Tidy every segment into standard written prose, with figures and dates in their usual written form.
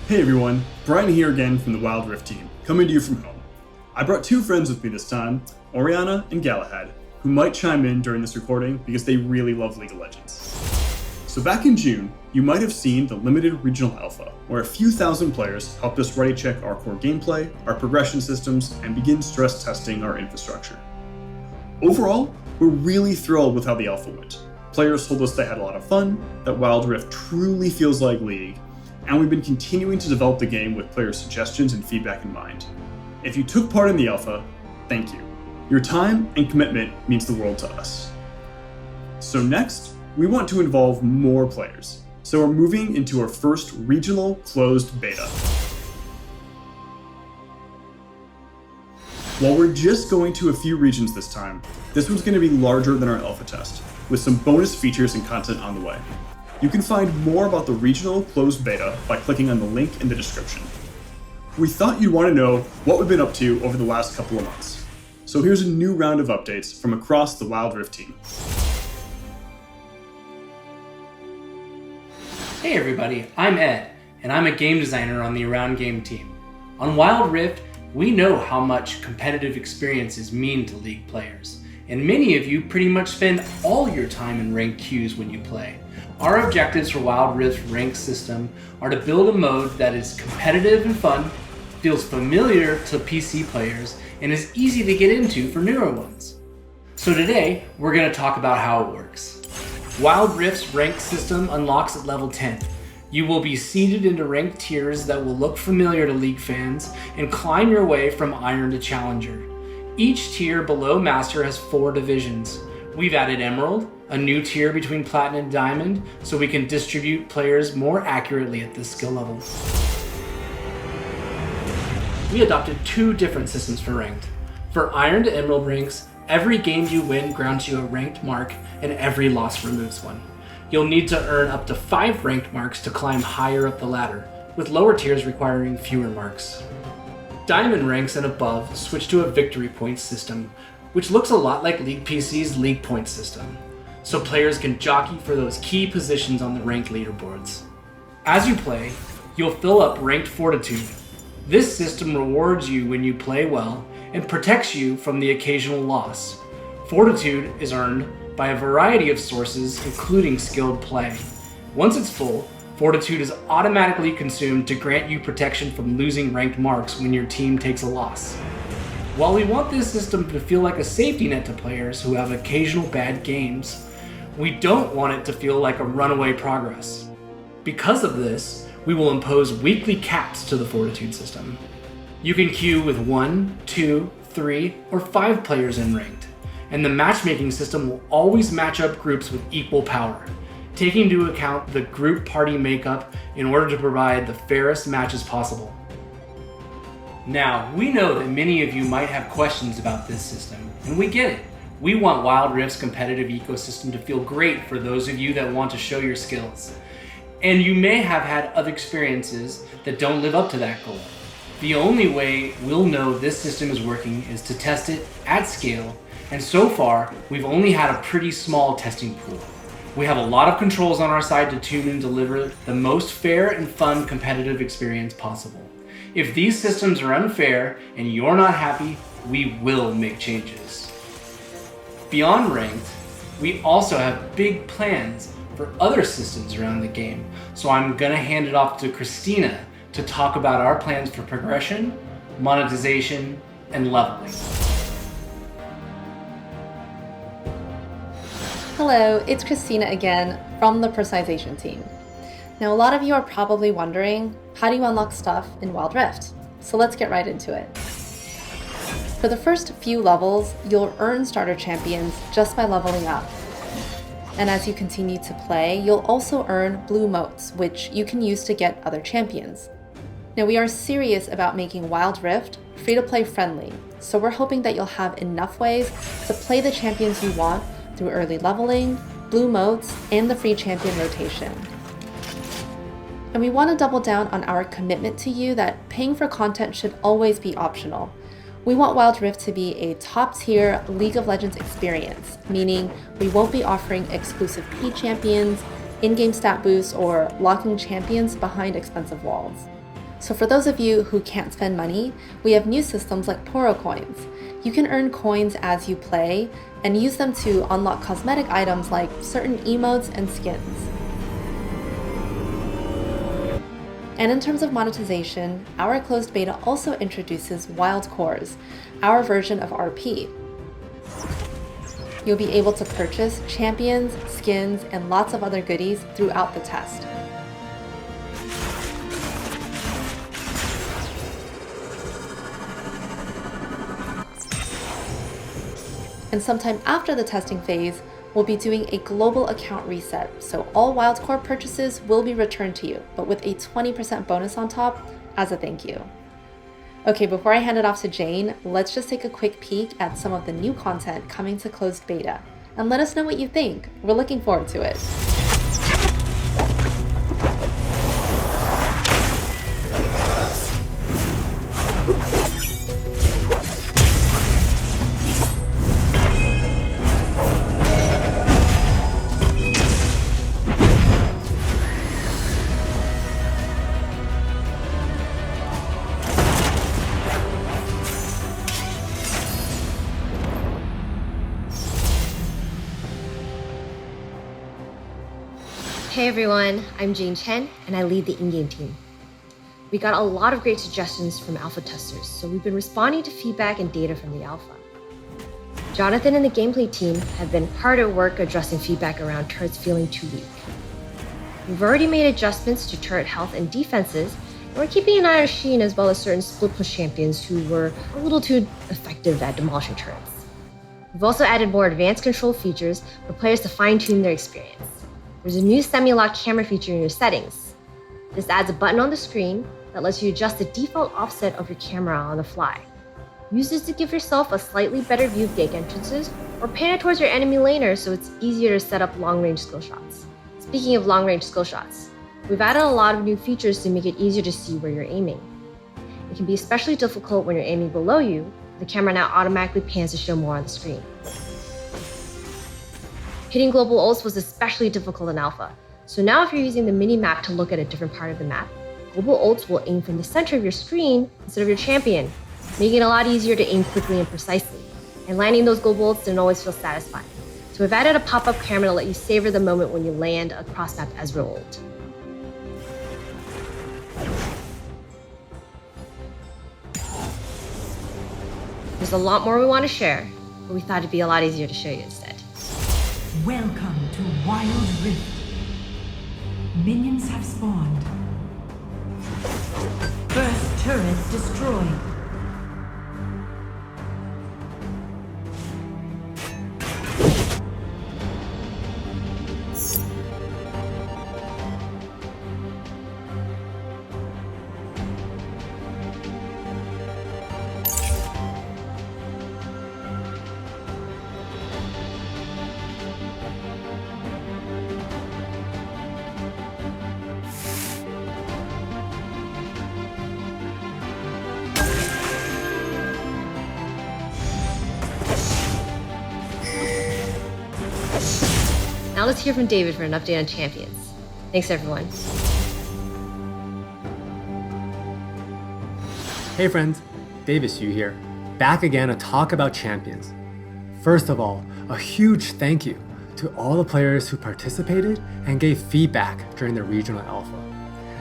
Hey everyone, Brian here again from the Wild Rift team, coming to you from home. I brought two friends with me this time, Oriana and Galahad, who might chime in during this recording because they really love League of Legends. So back in June, you might have seen the limited regional alpha, where a few thousand players helped us ready check our core gameplay, our progression systems, and begin stress testing our infrastructure. Overall, we're really thrilled with how the alpha went. Players told us they had a lot of fun, that Wild Rift truly feels like League, and we've been continuing to develop the game with player suggestions and feedback in mind. If you took part in the alpha, thank you. Your time and commitment means the world to us. So next, we want to involve more players. So we're moving into our first regional closed beta. While we're just going to a few regions this time, this one's going to be larger than our alpha test, with some bonus features and content on the way. You can find more about the regional closed beta by clicking on the link in the description. We thought you'd want to know what we've been up to over the last couple of months. So here's a new round of updates from across the Wild Rift team. Hey everybody, I'm Ed, and I'm a game designer on the Around Game team. On Wild Rift, we know how much competitive experiences mean to League players, and many of you pretty much spend all your time in ranked queues when you play. Our objectives for Wild Rift's ranked system are to build a mode that is competitive and fun, feels familiar to PC players, and is easy to get into for newer ones. So today, we're going to talk about how it works. Wild Rift's ranked system unlocks at level 10. You will be seeded into ranked tiers that will look familiar to League fans and climb your way from Iron to Challenger. Each tier below Master has 4 divisions. We've added Emerald, a new tier between Platinum and Diamond, so we can distribute players more accurately at this skill level. We adopted 2 different systems for ranked. For Iron to Emerald ranks, every game you win grants you a ranked mark, and every loss removes one. You'll need to earn up to 5 ranked marks to climb higher up the ladder, with lower tiers requiring fewer marks. Diamond ranks and above switch to a victory points system, which looks a lot like League PC's League Points system, so players can jockey for those key positions on the ranked leaderboards. As you play, you'll fill up ranked Fortitude. This system rewards you when you play well and protects you from the occasional loss. Fortitude is earned by a variety of sources, including skilled play. Once it's full, Fortitude is automatically consumed to grant you protection from losing ranked marks when your team takes a loss. While we want this system to feel like a safety net to players who have occasional bad games, we don't want it to feel like a runaway progress. Because of this, we will impose weekly caps to the Fortitude system. You can queue with 1, 2, 3, or 5 players in ranked, and the matchmaking system will always match up groups with equal power, taking into account the group party makeup in order to provide the fairest matches possible. Now, we know that many of you might have questions about this system, and we get it. We want Wild Rift's competitive ecosystem to feel great for those of you that want to show your skills. And you may have had other experiences that don't live up to that goal. The only way we'll know this system is working is to test it at scale, and so far, we've only had a pretty small testing pool. We have a lot of controls on our side to tune and deliver the most fair and fun competitive experience possible. If these systems are unfair and you're not happy, we will make changes. Beyond ranked, we also have big plans for other systems around the game, so I'm gonna hand it off to Christina to talk about our plans for progression, monetization, and leveling. Hello, it's Christina again from the Precisation team. Now, a lot of you are probably wondering, how do you unlock stuff in Wild Rift? So let's get right into it. For the first few levels, you'll earn starter champions just by leveling up. And as you continue to play, you'll also earn blue motes, which you can use to get other champions. Now, we are serious about making Wild Rift free-to-play friendly, so we're hoping that you'll have enough ways to play the champions you want through early leveling, blue motes, and the free champion rotation. And we want to double down on our commitment to you that paying for content should always be optional. We want Wild Rift to be a top-tier League of Legends experience, meaning we won't be offering exclusive paid champions, in-game stat boosts, or locking champions behind expensive walls. So for those of you who can't spend money, we have new systems like Poro Coins. You can earn coins as you play and use them to unlock cosmetic items like certain emotes and skins. And in terms of monetization, our closed beta also introduces Wild Cores, our version of RP. You'll be able to purchase champions, skins, and lots of other goodies throughout the test. And sometime after the testing phase, we'll be doing a global account reset, so all Wild Core purchases will be returned to you, but with a 20% bonus on top as a thank you. Okay, before I hand it off to Jane, let's just take a quick peek at some of the new content coming to closed beta, and let us know what you think. We're looking forward to it. Hey everyone, I'm Jane Chen and I lead the in-game team. We got a lot of great suggestions from alpha testers, so we've been responding to feedback and data from the alpha. Jonathan and the gameplay team have been hard at work addressing feedback around turrets feeling too weak. We've already made adjustments to turret health and defenses, and we're keeping an eye on Sheen as well as certain split push champions who were a little too effective at demolishing turrets. We've also added more advanced control features for players to fine-tune their experience. There's a new semi-lock camera feature in your settings. This adds a button on the screen that lets you adjust the default offset of your camera on the fly. Use this to give yourself a slightly better view of gate entrances or pan it towards your enemy laner so it's easier to set up long-range skill shots. Speaking of long-range skill shots, we've added a lot of new features to make it easier to see where you're aiming. It can be especially difficult when you're aiming below you. The camera now automatically pans to show more on the screen. Hitting global ults was especially difficult in alpha, so now if you're using the mini-map to look at a different part of the map, global ults will aim from the center of your screen instead of your champion, making it a lot easier to aim quickly and precisely. And landing those global ults didn't always feel satisfying, so we've added a pop-up camera to let you savor the moment when you land a cross-map Ezreal ult. There's a lot more we want to share, but we thought it'd be a lot easier to show you instead. Welcome to Wild Rift. Minions have spawned. First turret destroyed. Now let's hear from David for an update on champions. Thanks everyone. Hey friends, David Xu here, back again to talk about champions. First of all, a huge thank you to all the players who participated and gave feedback during the regional alpha.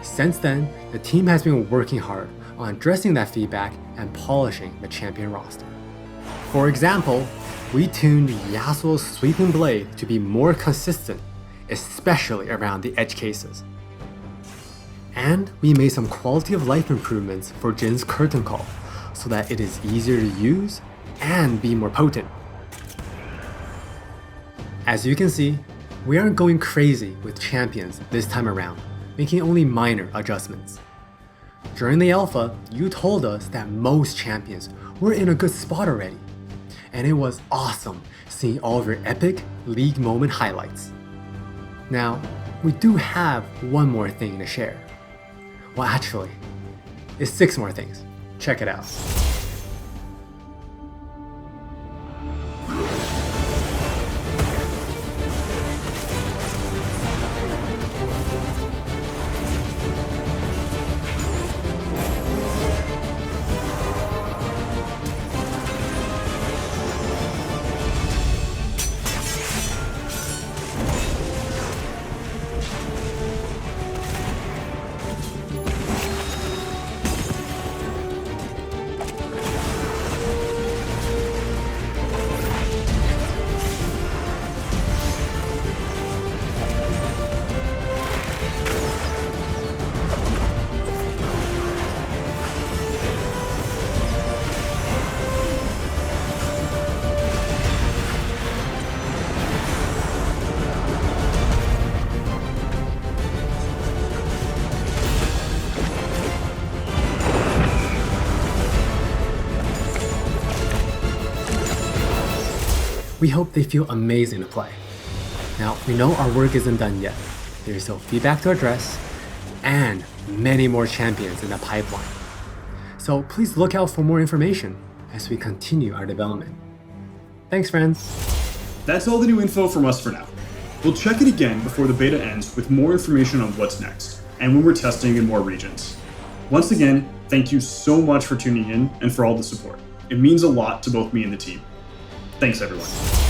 Since then, the team has been working hard on addressing that feedback and polishing the champion roster. For example, we tuned Yasuo's sweeping blade to be more consistent, especially around the edge cases. And we made some quality of life improvements for Jin's curtain call so that it is easier to use and be more potent. As you can see, we aren't going crazy with champions this time around, making only minor adjustments. During the alpha, you told us that most champions were in a good spot already, and it was awesome seeing all of your epic league moment highlights. Now, we do have one more thing to share. Well, actually, it's 6 more things. Check it out. We hope they feel amazing to play. Now, we know our work isn't done yet. There's still feedback to address, and many more champions in the pipeline. So please look out for more information as we continue our development. Thanks, friends. That's all the new info from us for now. We'll check it again before the beta ends with more information on what's next, and when we're testing in more regions. Once again, thank you so much for tuning in and for all the support. It means a lot to both me and the team. Thanks, everyone.